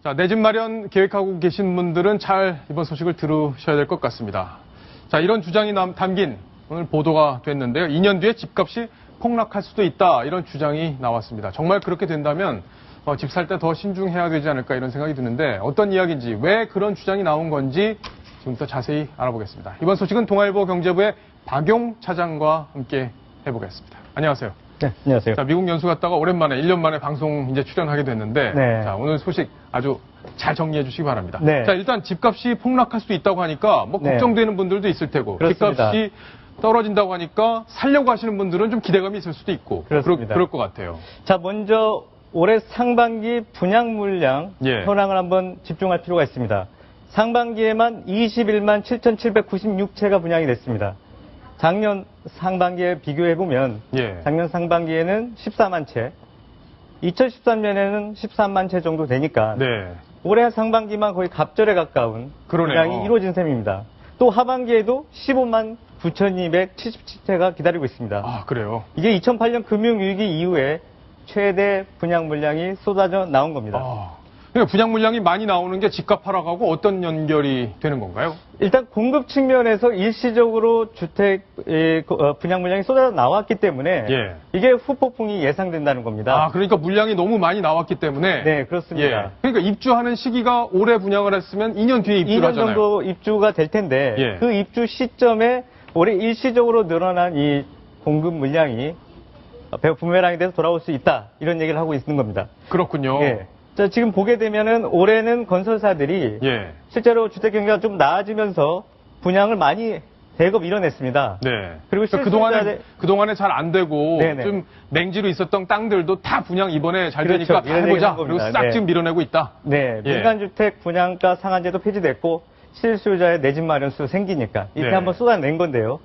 자, 내 집 마련 계획하고 계신 분들은 잘 이번 소식을 들으셔야 될 것 같습니다. 자, 이런 주장이 담긴 오늘 보도가 됐는데요. 2년 뒤에 집값이 폭락할 수도 있다, 이런 주장이 나왔습니다. 정말 그렇게 된다면 집 살 때 더 신중해야 되지 않을까, 이런 생각이 드는데 어떤 이야기인지, 왜 그런 주장이 나온 건지 지금부터 자세히 알아보겠습니다. 이번 소식은 동아일보 경제부의 박용 차장과 함께 해보겠습니다. 안녕하세요. 네, 안녕하세요. 자, 미국 연수 갔다가 오랜만에 1년 만에 방송 이제 출연하게 됐는데, 네. 자, 오늘 소식 아주 잘 정리해 주시기 바랍니다. 네. 자, 일단 집값이 폭락할 수도 있다고 하니까 뭐 네. 걱정되는 분들도 있을 테고, 그렇습니다. 집값이 떨어진다고 하니까 살려고 하시는 분들은 좀 기대감이 있을 수도 있고, 그렇습니다. 그럴 것 같아요. 자, 먼저 올해 상반기 분양 물량 예. 현황을 한번 집중할 필요가 있습니다. 상반기에만 21만 7,796채가 분양이 됐습니다. 작년 상반기에 비교해보면 예. 작년 상반기에는 14만 채, 2013년에는 13만 채 정도 되니까 네. 올해 상반기만 거의 갑절에 가까운 그러네요. 분양이 이루어진 셈입니다. 또 하반기에도 15만 9,277채가 기다리고 있습니다. 아, 그래요? 이게 2008년 금융위기 이후에 최대 분양 물량이 쏟아져 나온 겁니다. 그러니까 분양 물량이 많이 나오는 게 집값 하락하고 어떤 연결이 되는 건가요? 일단 공급 측면에서 일시적으로 주택 분양 물량이 쏟아져 나왔기 때문에 예. 이게 후폭풍이 예상된다는 겁니다. 아, 그러니까 물량이 너무 많이 나왔기 때문에. 네, 그렇습니다. 예. 그러니까 입주하는 시기가 올해 분양을 했으면 2년 뒤에 입주를 2년 하잖아요. 정도 입주가 될 텐데 예. 그 입주 시점에 올해 일시적으로 늘어난 이 공급 물량이 부메랑이 돼서 돌아올 수 있다, 이런 얘기를 하고 있는 겁니다. 그렇군요. 예. 자, 지금 보게 되면은 올해는 건설사들이 예. 실제로 주택 경기가 좀 나아지면서 분양을 많이 대거 밀어냈습니다. 네. 그리고 그러니까 그동안에 잘 안 되고 네네. 좀 냉지로 있었던 땅들도 다 분양 이번에 잘 그렇죠. 되니까 다 이런 해보자. 얘기를 그리고 한 싹 겁니다. 지금 밀어내고 있다. 네, 예. 민간주택 분양가 상한제도 폐지됐고 실수요자의 내 집 마련수 생기니까 이렇게 네. 한번 쏟아낸 건데요.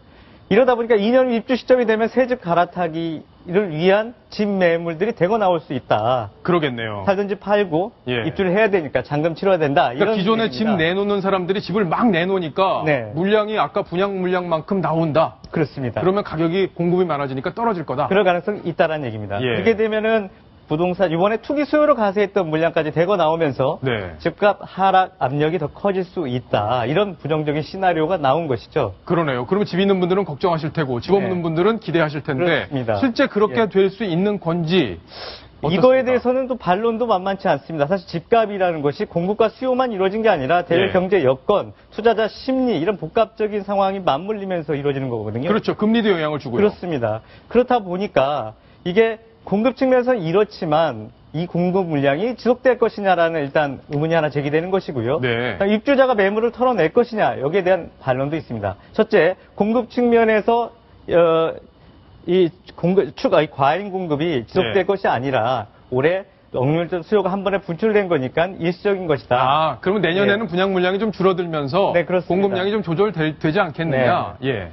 이러다 보니까 2년 입주 시점이 되면 새 집 갈아타기를 위한 집 매물들이 대거 나올 수 있다. 그러겠네요. 살던 집 팔고 예. 입주를 해야 되니까 잔금 치러야 된다. 그러니까 이런 기존에 집 얘기입니다. 내놓는 사람들이 집을 막 내놓으니까 네. 물량이 아까 분양 물량만큼 나온다. 그렇습니다. 그러면 가격이 공급이 많아지니까 떨어질 거다. 그럴 가능성이 있다는 얘기입니다. 예. 그렇게 되면은 부동산 이번에 투기 수요로 가세했던 물량까지 대거 나오면서 네. 집값 하락 압력이 더 커질 수 있다. 이런 부정적인 시나리오가 나온 것이죠. 그러네요. 그러면 집 있는 분들은 걱정하실 테고 집 없는 네. 분들은 기대하실 텐데 그렇습니다. 실제 그렇게 예. 될 수 있는 건지 이거에 어떻습니까? 대해서는 또 반론도 만만치 않습니다. 사실 집값이라는 것이 공급과 수요만 이루어진 게 아니라 대외 예. 경제 여건, 투자자 심리 이런 복합적인 상황이 맞물리면서 이루어지는 거거든요. 그렇죠. 금리도 영향을 주고요. 그렇습니다. 그렇다 보니까 이게 공급 측면에서 이렇지만 이 공급 물량이 지속될 것이냐라는 일단 의문이 하나 제기되는 것이고요. 네. 입주자가 매물을 털어낼 것이냐 여기에 대한 반론도 있습니다. 첫째, 공급 측면에서 이 과잉 공급이 지속될 네. 것이 아니라 올해 억눌렸던 수요가 한 번에 분출된 거니까 일시적인 것이다. 아, 그러면 내년에는 예. 분양 물량이 좀 줄어들면서 네, 그렇습니다. 공급량이 좀 조절되지 않겠느냐. 예.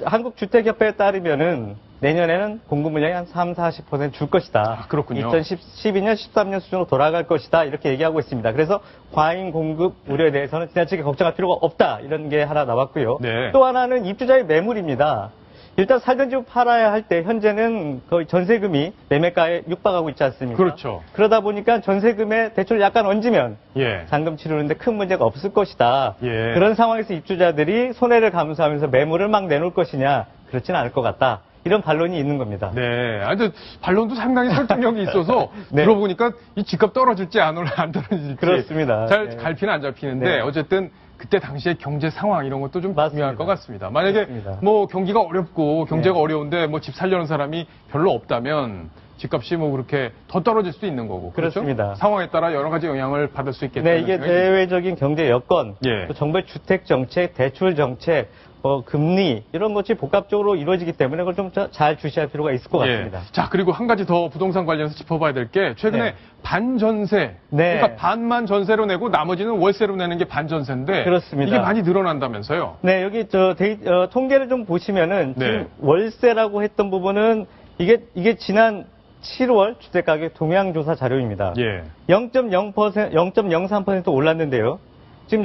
한국주택협회에 따르면은 내년에는 공급 물량이 한 30-40% 줄 것이다. 아, 그렇군요. 2012년, 13년 수준으로 돌아갈 것이다. 이렇게 얘기하고 있습니다. 그래서 과잉 공급 우려에 대해서는 지나치게 걱정할 필요가 없다. 이런 게 하나 나왔고요. 네. 또 하나는 입주자의 매물입니다. 일단 살던 집을 팔아야 할 때 현재는 거의 전세금이 매매가에 육박하고 있지 않습니까? 그렇죠. 그러다 보니까 전세금에 대출을 약간 얹으면 예. 잔금 치르는데 큰 문제가 없을 것이다. 예. 그런 상황에서 입주자들이 손해를 감수하면서 매물을 막 내놓을 것이냐, 그렇지는 않을 것 같다. 이런 반론이 있는 겁니다. 네. 아주 반론도 상당히 설득력이 있어서 네. 들어보니까 이 집값 떨어질지 안 떨어질지 그렇습니다. 잘 네. 갈피는 안 잡히는데 네. 어쨌든 그때 당시의 경제 상황 이런 것도 좀 맞습니다. 중요할 것 같습니다. 만약에 맞습니다. 뭐 경기가 어렵고 경제가 네. 어려운데 뭐 집 살려는 사람이 별로 없다면 집값이 뭐 그렇게 더 떨어질 수도 있는 거고. 그렇죠? 그렇습니다. 상황에 따라 여러 가지 영향을 받을 수 있겠다는 네, 이게 생각이 듭니다. 대외적인 경제 여건, 예. 또 정부의 주택 정책, 대출 정책, 금리 이런 것이 복합적으로 이루어지기 때문에 그걸 좀 잘 주시할 필요가 있을 것 같습니다. 자, 그리고 한 가지 더 부동산 관련해서 짚어봐야 될 게 최근에 네. 반전세. 네. 그러니까 반만 전세로 내고 나머지는 월세로 내는 게 반전세인데 그렇습니다. 이게 많이 늘어난다면서요. 네, 여기 통계를 좀 보시면은 네. 지금 월세라고 했던 부분은 이게 지난 7월 주택가격 동향조사 자료입니다. 예. 0.03% 올랐는데요. 지금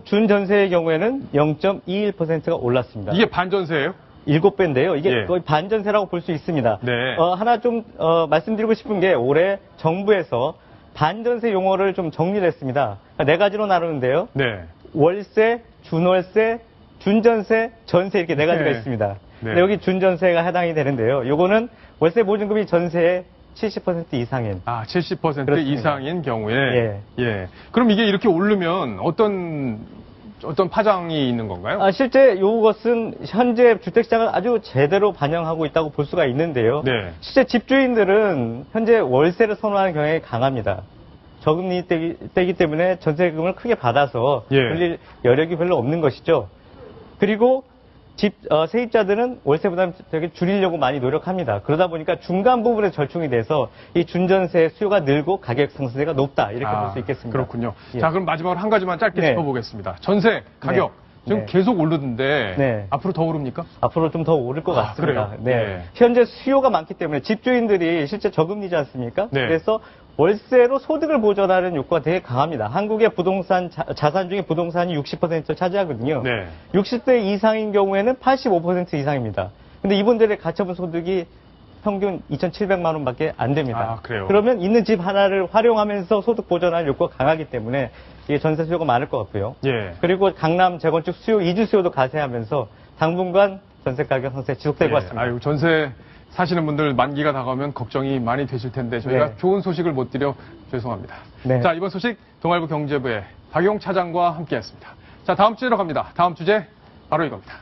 준전세의 경우에는 0.21%가 올랐습니다. 이게 반전세예요? 7배인데요. 이게 예. 거의 반전세라고 볼 수 있습니다. 네. 하나 좀 말씀드리고 싶은 게 올해 정부에서 반전세 용어를 좀 정리를 했습니다. 그러니까 네 가지로 나누는데요. 네. 월세, 준월세, 준전세, 전세 이렇게 네 가지가 네. 있습니다. 네. 근데 여기 준전세가 해당이 되는데요. 요거는 월세 보증금이 전세의 70% 이상인. 아, 70% 그렇습니다. 이상인 경우에. 예. 예. 그럼 이게 이렇게 오르면 어떤 파장이 있는 건가요? 실제 이것은 현재 주택시장을 아주 제대로 반영하고 있다고 볼 수가 있는데요. 네. 실제 집주인들은 현재 월세를 선호하는 경향이 강합니다. 저금리 때기 때문에 전세금을 크게 받아서 예. 돌릴 여력이 별로 없는 것이죠. 그리고 세입자들은 월세 부담 되게 줄이려고 많이 노력합니다. 그러다 보니까 중간 부분에 절충이 돼서 이 준전세 수요가 늘고 가격 상승세가 높다 이렇게 볼 수 있겠습니다. 그렇군요. 예. 자, 그럼 마지막으로 한 가지만 짧게 네. 짚어보겠습니다. 전세 가격 지금 네. 계속 오르는데 네. 앞으로 더 오릅니까? 앞으로 좀 더 오를 것 아, 같습니다. 그래요? 네. 네. 현재 수요가 많기 때문에 집주인들이 실제 저금리지 않습니까? 네. 그래서 월세로 소득을 보전하는 욕구가 되게 강합니다. 한국의 부동산 자산 중에 부동산이 60%를 차지하거든요. 네. 60대 이상인 경우에는 85% 이상입니다. 근데 이분들의 가처분 소득이 평균 2,700만 원밖에 안 됩니다. 아, 그래요? 그러면 있는 집 하나를 활용하면서 소득 보전할 욕구가 강하기 때문에 이게 전세 수요가 많을 것 같고요. 예. 그리고 강남 재건축 수요, 이주 수요도 가세하면서 당분간 전세 가격 상승 지속될 것 예. 같습니다. 아유, 전세 사시는 분들 만기가 다가오면 걱정이 많이 되실 텐데 저희가 네. 좋은 소식을 못 드려 죄송합니다. 네. 자, 이번 소식 동아일보 경제부의 박용 차장과 함께했습니다. 자, 다음 주제로 갑니다. 다음 주제 바로 이겁니다.